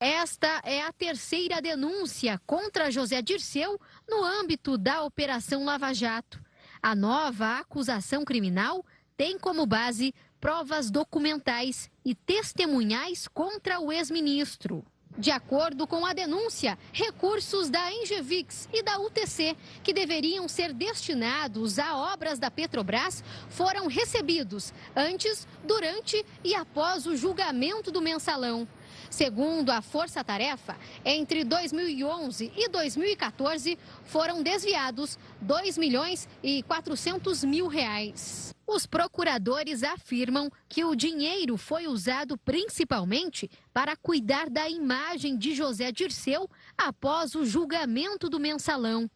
Esta é a terceira denúncia contra José Dirceu no âmbito da Operação Lava Jato. A nova acusação criminal tem como base provas documentais e testemunhais contra o ex-ministro. De acordo com a denúncia, recursos da Engevix e da UTC, que deveriam ser destinados a obras da Petrobras, foram recebidos antes, durante e após o julgamento do mensalão. Segundo a Força Tarefa, entre 2011 e 2014 foram desviados R$ 2.400.000. Os procuradores afirmam que o dinheiro foi usado principalmente para cuidar da imagem de José Dirceu após o julgamento do mensalão.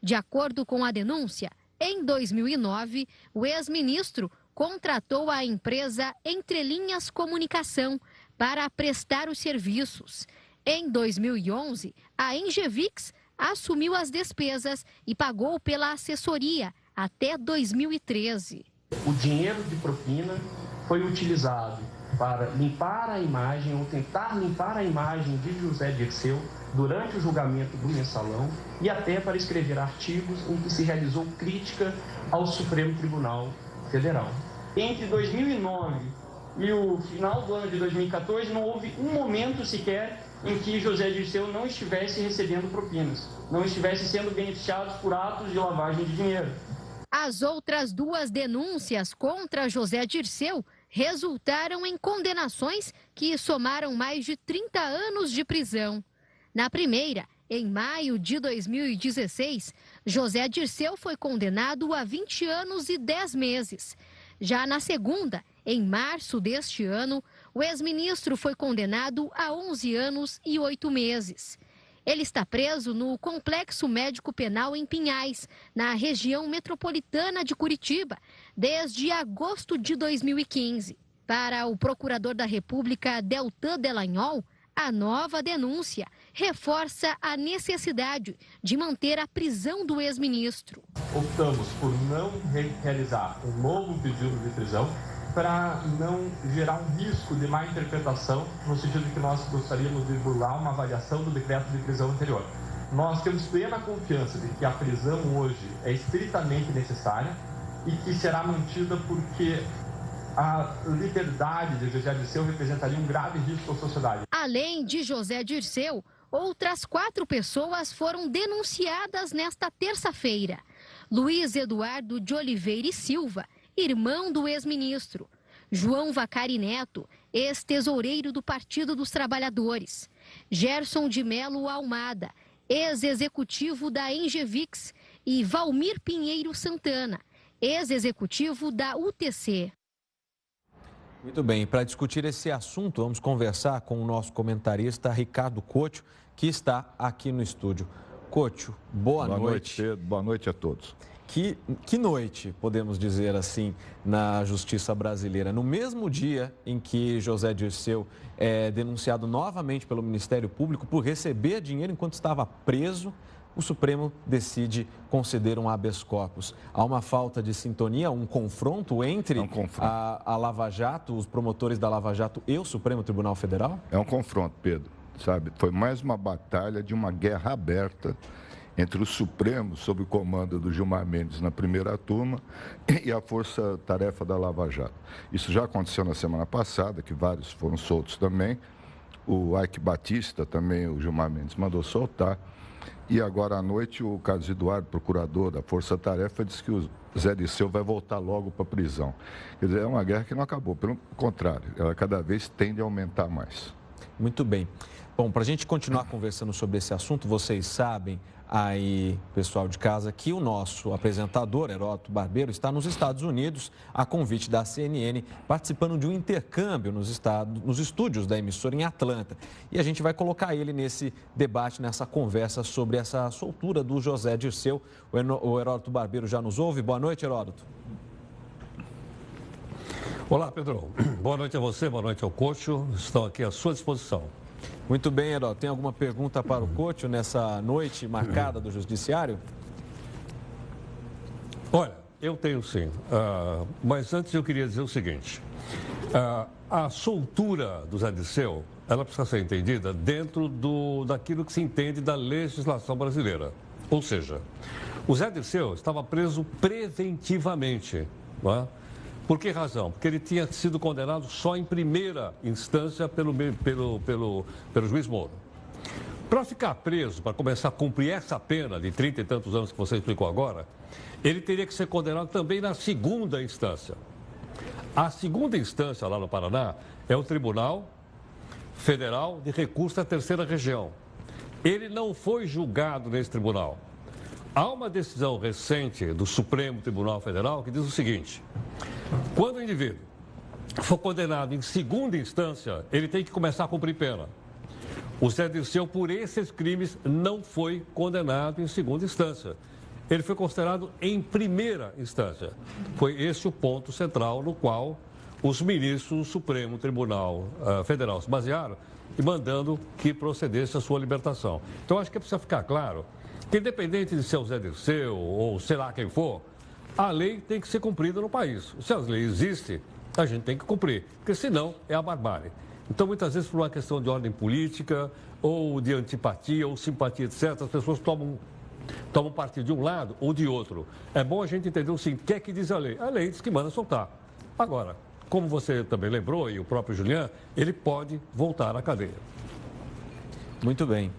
De acordo com a denúncia, em 2009, o ex-ministro contratou a empresa Entrelinhas Comunicação para prestar os serviços. Em 2011, a Engevix assumiu as despesas e pagou pela assessoria até 2013. O dinheiro de propina foi utilizado para limpar a imagem ou tentar limpar a imagem de José Dirceu durante o julgamento do mensalão e até para escrever artigos em que se realizou crítica ao Supremo Tribunal Federal. Entre 2009 e o final do ano de 2014, não houve um momento sequer em que José Dirceu não estivesse recebendo propinas, não estivesse sendo beneficiado por atos de lavagem de dinheiro. As outras duas denúncias contra José Dirceu resultaram em condenações que somaram mais de 30 anos de prisão. Na primeira, em maio de 2016, José Dirceu foi condenado a 20 anos e 10 meses. Já na segunda, em março deste ano, o ex-ministro foi condenado a 11 anos e 8 meses. Ele está preso no Complexo Médico Penal em Pinhais, na região metropolitana de Curitiba, desde agosto de 2015. Para o procurador da República, Deltan Delagnol, a nova denúncia reforça a necessidade de manter a prisão do ex-ministro. Optamos por não realizar um novo pedido de prisão para não gerar um risco de má interpretação, no sentido de que nós gostaríamos de burlar uma avaliação do decreto de prisão anterior. Nós temos plena confiança de que a prisão hoje é estritamente necessária e que será mantida porque a liberdade de José Dirceu representaria um grave risco à sociedade. Além de José Dirceu, outras 4 pessoas foram denunciadas nesta terça-feira. Luiz Eduardo de Oliveira e Silva, irmão do ex-ministro. João Vacari Neto, ex-tesoureiro do Partido dos Trabalhadores. Gerson de Melo Almada, ex-executivo da Engevix. E Valmir Pinheiro Santana, ex-executivo da UTC. Muito bem, para discutir esse assunto, vamos conversar com o nosso comentarista Ricardo Couto, que está aqui no estúdio. Couto, boa noite. Boa noite, Pedro. Boa noite a todos. Que noite, podemos dizer assim, na justiça brasileira. No mesmo dia em que José Dirceu é denunciado novamente pelo Ministério Público por receber dinheiro enquanto estava preso, o Supremo decide conceder um habeas corpus. Há uma falta de sintonia, um confronto entre a Lava Jato, os promotores da Lava Jato e o Supremo Tribunal Federal? É um confronto, Pedro. Sabe, foi mais uma batalha de uma guerra aberta entre o Supremo, sob o comando do Gilmar Mendes na primeira turma, e a força-tarefa da Lava Jato. Isso já aconteceu na semana passada, que vários foram soltos também. O Ike Batista também, o Gilmar Mendes mandou soltar. E agora à noite o Carlos Eduardo, procurador da Força Tarefa, disse que o Zé Dirceu vai voltar logo para a prisão. Quer dizer, é uma guerra que não acabou, pelo contrário, ela cada vez tende a aumentar mais. Muito bem. Bom, para a gente continuar conversando sobre esse assunto, vocês sabem aí, pessoal de casa, que o nosso apresentador, Heródoto Barbeiro, está nos Estados Unidos, a convite da CNN, participando de um intercâmbio nos estúdios da emissora em Atlanta. E a gente vai colocar ele nesse debate, nessa conversa sobre essa soltura do José Dirceu. O Heródoto Barbeiro já nos ouve. Boa noite, Heródoto. Olá, Pedro. Boa noite a você, boa noite ao Couto. Estão aqui à sua disposição. Muito bem, Heródoto. Tem alguma pergunta para o Couto nessa noite marcada do Judiciário? Olha, eu tenho sim. Mas antes eu queria dizer o seguinte. A soltura do Zé Dirceu ela precisa ser entendida dentro daquilo que se entende da legislação brasileira. Ou seja, o Zé Dirceu estava preso preventivamente. Não é? Por que razão? Porque ele tinha sido condenado só em primeira instância pelo juiz Moro. Para ficar preso, para começar a cumprir essa pena de 30 e tantos anos que você explicou agora, ele teria que ser condenado também na segunda instância. A segunda instância lá no Paraná é o Tribunal Federal de Recurso da Terceira Região. Ele não foi julgado nesse tribunal. Há uma decisão recente do Supremo Tribunal Federal que diz o seguinte: quando o indivíduo for condenado em segunda instância, ele tem que começar a cumprir pena. O Zé Dirceu, por esses crimes, não foi condenado em segunda instância. Ele foi considerado em primeira instância. Foi esse o ponto central no qual os ministros do Supremo Tribunal Federal se basearam e mandando que procedesse a sua libertação. Então, acho que precisa ficar claro que, independente de ser o Zé Dirceu ou sei lá quem for, a lei tem que ser cumprida no país. Se as leis existem, a gente tem que cumprir, porque senão é a barbárie. Então, muitas vezes, por uma questão de ordem política, ou de antipatia, ou simpatia, etc., as pessoas tomam partido de um lado ou de outro. É bom a gente entender o seguinte: o que é que diz a lei? A lei diz que manda soltar. Agora, como você também lembrou, e o próprio Julián, ele pode voltar à cadeia. Muito bem.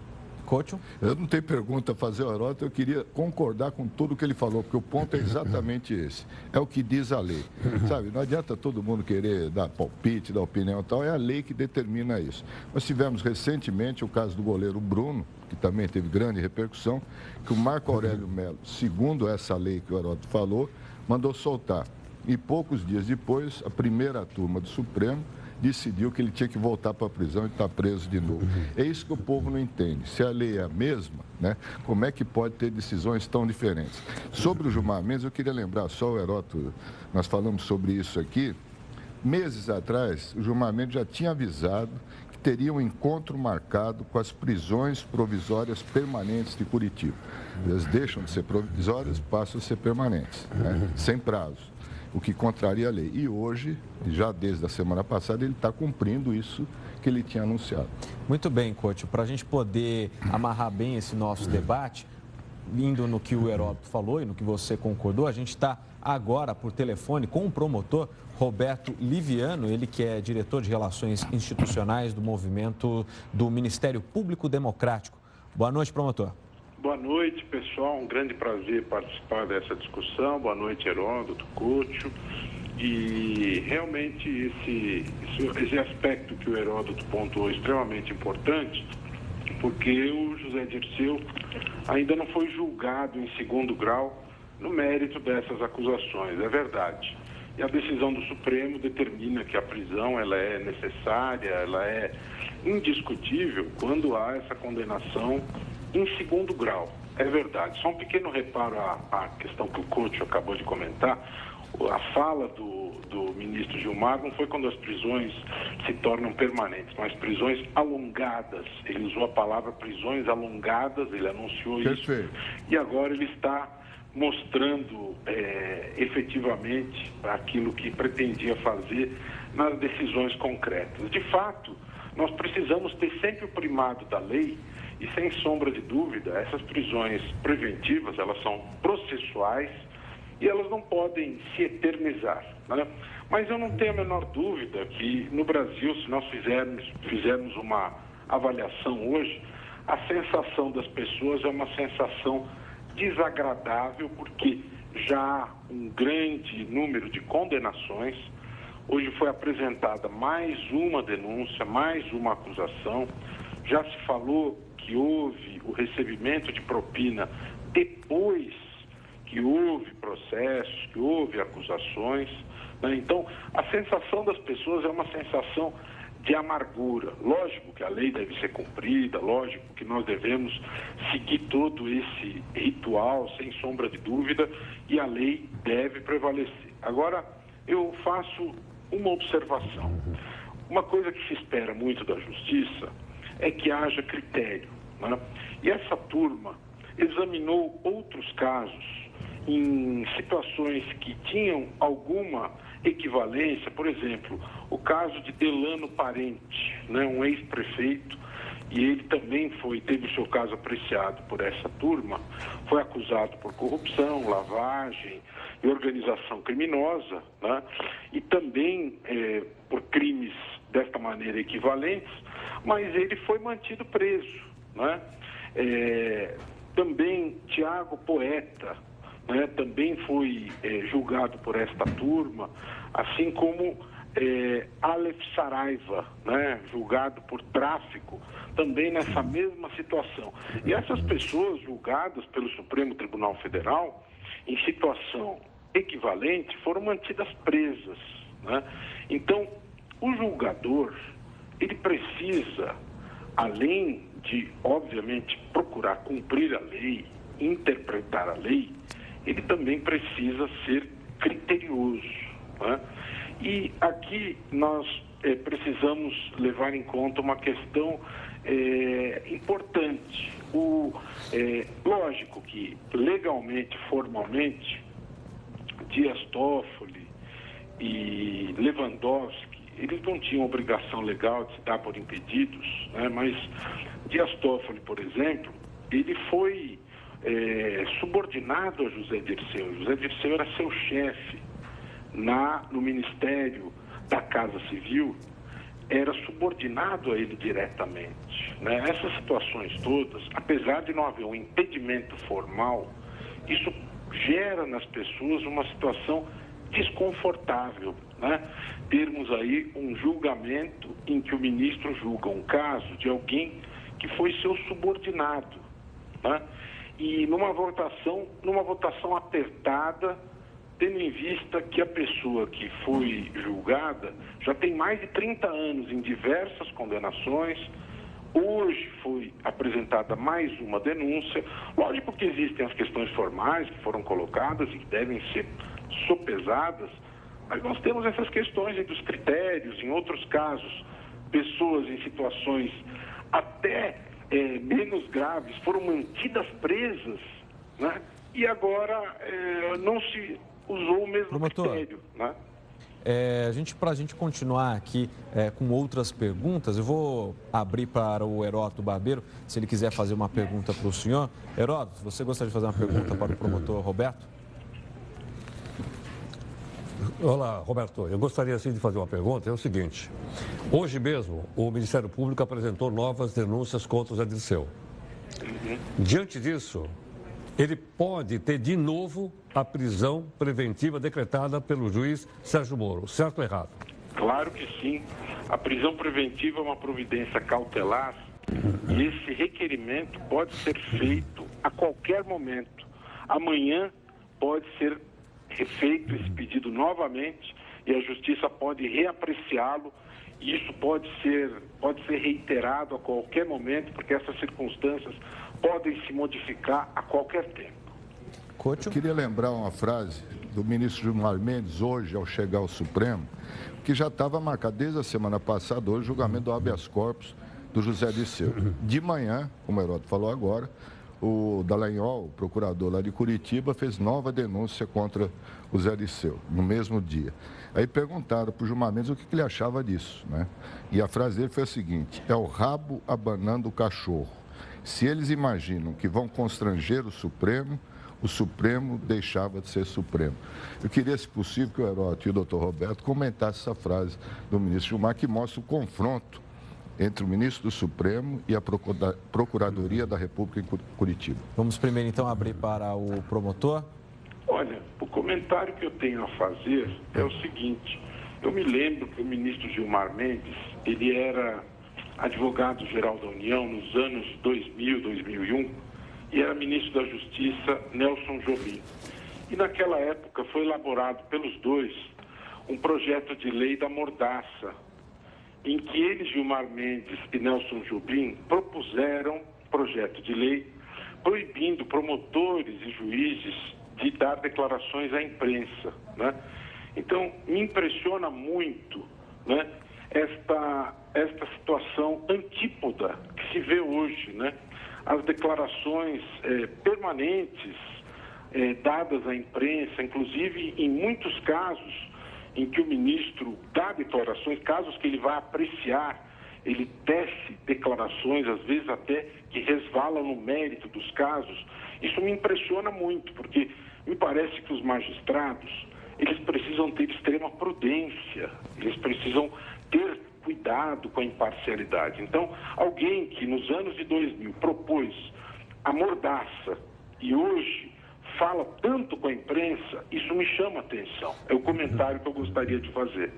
Couto? Eu não tenho pergunta a fazer ao Heródoto, eu queria concordar com tudo que ele falou, porque o ponto é exatamente esse. É o que diz a lei. Sabe, não adianta todo mundo querer dar palpite, dar opinião e tal, é a lei que determina isso. Nós tivemos recentemente o caso do goleiro Bruno, que também teve grande repercussão, que o Marco Aurélio Melo, segundo essa lei que o Heródoto falou, mandou soltar. E poucos dias depois, a primeira turma do Supremo decidiu que ele tinha que voltar para a prisão e estar preso de novo. É isso que o povo não entende. Se a lei é a mesma, né, como é que pode ter decisões tão diferentes? Sobre o Gilmar Mendes, eu queria lembrar só o Heródoto, nós falamos sobre isso aqui. Meses atrás, o Gilmar Mendes já tinha avisado que teria um encontro marcado com as prisões provisórias permanentes de Curitiba. Elas deixam de ser provisórias, passam a ser permanentes, né, sem prazo, o que contraria a lei. E hoje, já desde a semana passada, ele está cumprindo isso que ele tinha anunciado. Muito bem, Couto. Para a gente poder amarrar bem esse nosso debate, indo no que o Heródoto falou e no que você concordou, a gente está agora por telefone com o promotor Roberto Liviano, ele que é diretor de Relações Institucionais do movimento do Ministério Público Democrático. Boa noite, promotor. Boa noite, pessoal. Um grande prazer participar dessa discussão. Boa noite, Heródoto, Couto. E realmente esse aspecto que o Heródoto pontuou é extremamente importante, porque o José Dirceu ainda não foi julgado em segundo grau no mérito dessas acusações, é verdade. E a decisão do Supremo determina que a prisão ela é necessária, ela é indiscutível quando há essa condenação em segundo grau. É verdade. Só um pequeno reparo à questão que o Couto acabou de comentar. A fala do ministro Gilmar não foi quando as prisões se tornam permanentes, mas prisões alongadas. Ele usou a palavra prisões alongadas, ele anunciou isso. E agora ele está mostrando efetivamente aquilo que pretendia fazer nas decisões concretas. De fato, nós precisamos ter sempre o primado da lei. E, sem sombra de dúvida, essas prisões preventivas, elas são processuais e elas não podem se eternizar, né? Mas eu não tenho a menor dúvida que, no Brasil, se nós fizermos uma avaliação hoje, a sensação das pessoas é uma sensação desagradável, porque já há um grande número de condenações. Hoje foi apresentada mais uma denúncia, mais uma acusação. Já se falou que houve o recebimento de propina depois que houve processos, que houve acusações, né? Então, a sensação das pessoas é uma sensação de amargura. Lógico que a lei deve ser cumprida, lógico que nós devemos seguir todo esse ritual, sem sombra de dúvida, e a lei deve prevalecer. Agora, eu faço uma observação. Uma coisa que se espera muito da justiça é que haja critério, né? E essa turma examinou outros casos em situações que tinham alguma equivalência, por exemplo, o caso de Delano Parente, né, um ex-prefeito, e ele também teve o seu caso apreciado por essa turma, foi acusado por corrupção, lavagem e organização criminosa, né, e também por crimes desta maneira equivalentes, mas ele foi mantido preso, né. Também Tiago Poeta, né, também foi julgado por esta turma, assim como Aleph Saraiva, né, julgado por tráfico, também nessa mesma situação. E essas pessoas julgadas pelo Supremo Tribunal Federal, em situação equivalente, foram mantidas presas, né? Então, o julgador, ele precisa, além de, obviamente, procurar cumprir a lei, interpretar a lei, ele também precisa ser criterioso, né? E aqui nós precisamos levar em conta uma questão importante. Lógico que legalmente, formalmente, Dias Toffoli e Lewandowski, eles não tinham obrigação legal de se dar por impedidos, né? Mas Dias Toffoli, por exemplo, ele foi subordinado a José Dirceu. José Dirceu era seu chefe no Ministério da Casa Civil, era subordinado a ele diretamente, né? Essas situações todas, apesar de não haver um impedimento formal, isso gera nas pessoas uma situação desconfortável, né? Termos aí um julgamento em que o ministro julga um caso de alguém que foi seu subordinado, né? E numa votação apertada, tendo em vista que a pessoa que foi julgada já tem mais de 30 anos em diversas condenações. Hoje foi apresentada mais uma denúncia. Lógico que existem as questões formais que foram colocadas e que devem ser sopesadas, mas nós temos essas questões dos critérios. Em outros casos, pessoas em situações até menos graves foram mantidas presas, né? E agora não se usou o mesmo critério, né? Para a gente continuar aqui com outras perguntas, eu vou abrir para o Heródoto Barbeiro, se ele quiser fazer uma pergunta para o senhor. Heródoto, você gostaria de fazer uma pergunta para o promotor Roberto? Olá, Roberto. Eu gostaria sim de fazer uma pergunta. É o seguinte: hoje mesmo o Ministério Público apresentou novas denúncias contra o Zé Dirceu. Diante disso, ele pode ter de novo a prisão preventiva decretada pelo juiz Sérgio Moro, certo ou errado? Claro que sim. A prisão preventiva é uma providência cautelar e esse requerimento pode ser feito a qualquer momento. Amanhã pode ser refeito esse pedido novamente e a Justiça pode reapreciá-lo. E isso pode ser reiterado a qualquer momento, porque essas circunstâncias podem se modificar a qualquer tempo. Eu queria lembrar uma frase do ministro Gilmar Mendes, hoje, ao chegar ao Supremo, que já estava marcado desde a semana passada, hoje, o julgamento do habeas corpus do José Dirceu. De manhã, como o Heródoto falou agora, o Dallagnol, o procurador lá de Curitiba, fez nova denúncia contra o Zé Dirceu, no mesmo dia. Aí perguntaram para o Gilmar Mendes o que ele achava disso, né? E a frase dele foi a seguinte: é o rabo abanando o cachorro. Se eles imaginam que vão constranger o Supremo deixava de ser Supremo. Eu queria, se possível, que o Heródoto e o doutor Roberto comentassem essa frase do ministro Gilmar, que mostra o confronto entre o ministro do Supremo e a Procuradoria da República em Curitiba. Vamos primeiro, então, abrir para o promotor. Olha, o comentário que eu tenho a fazer é o seguinte: eu me lembro que o ministro Gilmar Mendes, ele era advogado-geral da União nos anos 2000, 2001, e era ministro da Justiça Nelson Jobim. E naquela época foi elaborado pelos dois um projeto de lei da mordaça, em que ele, Gilmar Mendes e Nelson Jobim, propuseram projeto de lei proibindo promotores e juízes de dar declarações à imprensa, né? Então, me impressiona muito, né, esta situação antípoda que se vê hoje, né? As declarações permanentes dadas à imprensa, inclusive em muitos casos em que o ministro dá declarações, casos que ele vai apreciar, ele tece declarações, às vezes até que resvalam no mérito dos casos. Isso me impressiona muito, porque me parece que os magistrados, eles precisam ter extrema prudência, eles precisam ter cuidado com a imparcialidade. Então, alguém que nos anos de 2000 propôs a mordaça e hoje fala tanto com a imprensa, isso me chama a atenção. É o comentário que eu gostaria de fazer.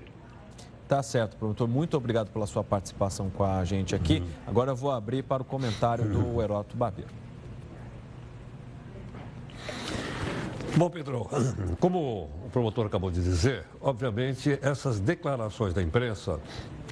Tá certo, promotor. Muito obrigado pela sua participação com a gente aqui. Agora eu vou abrir para o comentário do Heródoto Barbeiro. Bom, Pedro, como o promotor acabou de dizer, obviamente essas declarações da imprensa,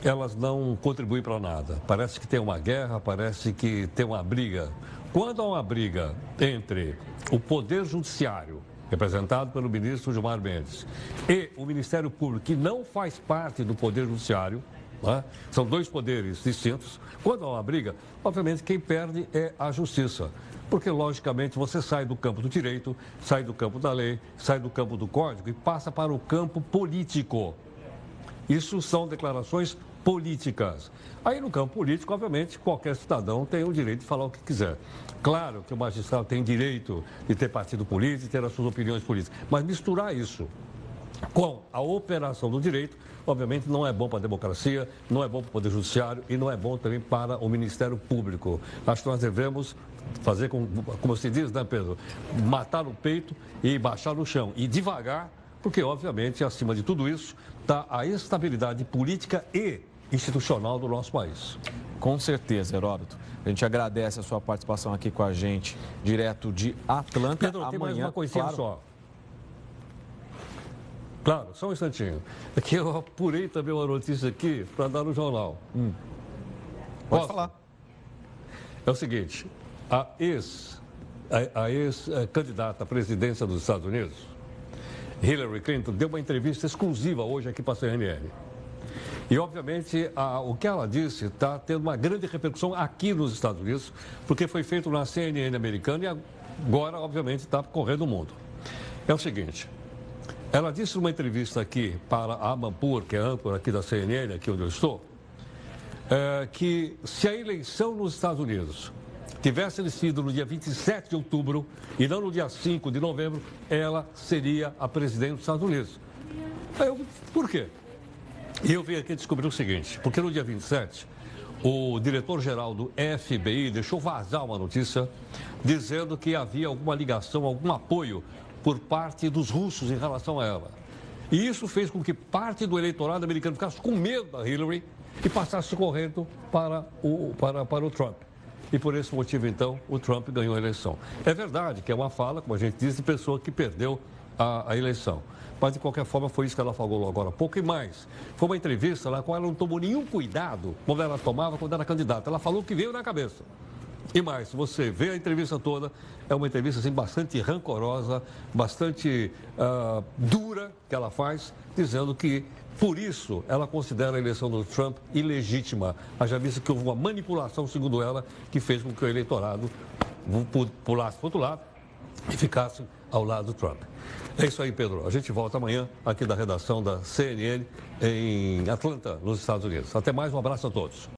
elas não contribuem para nada. Parece que tem uma guerra, parece que tem uma briga. Quando há uma briga entre o Poder Judiciário, representado pelo ministro Gilmar Mendes, e o Ministério Público, que não faz parte do Poder Judiciário, né? São dois poderes distintos. Quando há uma briga, obviamente quem perde é a justiça. Porque, logicamente, você sai do campo do direito, sai do campo da lei, sai do campo do código e passa para o campo político. Isso são declarações políticas. Aí, no campo político, obviamente, qualquer cidadão tem o direito de falar o que quiser. Claro que o magistrado tem direito de ter partido político, de ter as suas opiniões políticas, mas misturar isso com a operação do direito, obviamente, não é bom para a democracia, não é bom para o Poder Judiciário e não é bom também para o Ministério Público. Acho que nós devemos fazer, como se diz, né, Pedro? Matar no peito e baixar no chão. E devagar, porque, obviamente, acima de tudo isso, está a estabilidade política e institucional do nosso país. Com certeza, Heródoto. A gente agradece a sua participação aqui com a gente, direto de Atlanta. Pedro, tem mais uma coisinha só. Claro, só um instantinho. É que eu apurei também uma notícia aqui para dar no jornal. Pode falar. É o seguinte, a ex-candidata à presidência dos Estados Unidos, Hillary Clinton, deu uma entrevista exclusiva hoje aqui para a CNN. E, obviamente, o que ela disse está tendo uma grande repercussão aqui nos Estados Unidos, porque foi feito na CNN americana e agora, obviamente, está correndo o mundo. É o seguinte, ela disse numa entrevista aqui para a Amanpour, que é âncora aqui da CNN, aqui onde eu estou, que se a eleição nos Estados Unidos tivesse sido no dia 27 de outubro e não no dia 5 de novembro, ela seria a presidente dos Estados Unidos. Por quê? E eu vim aqui descobrir o seguinte, porque no dia 27, o diretor-geral do FBI deixou vazar uma notícia dizendo que havia alguma ligação, algum apoio por parte dos russos em relação a ela. E isso fez com que parte do eleitorado americano ficasse com medo da Hillary e passasse correndo para o Trump. E por esse motivo, então, o Trump ganhou a eleição. É verdade que é uma fala, como a gente disse, de pessoa que perdeu a eleição. Mas, de qualquer forma, foi isso que ela falou agora há pouco. E mais, foi uma entrevista na qual ela não tomou nenhum cuidado como ela tomava quando era candidata. Ela falou o que veio na cabeça. E mais, se você vê a entrevista toda, é uma entrevista assim, bastante rancorosa, bastante dura que ela faz, dizendo que, por isso, ela considera a eleição do Trump ilegítima. Haja visto que houve uma manipulação, segundo ela, que fez com que o eleitorado pulasse para o outro lado e ficasse ao lado do Trump. É isso aí, Pedro. A gente volta amanhã aqui da redação da CNN em Atlanta, nos Estados Unidos. Até mais, um abraço a todos.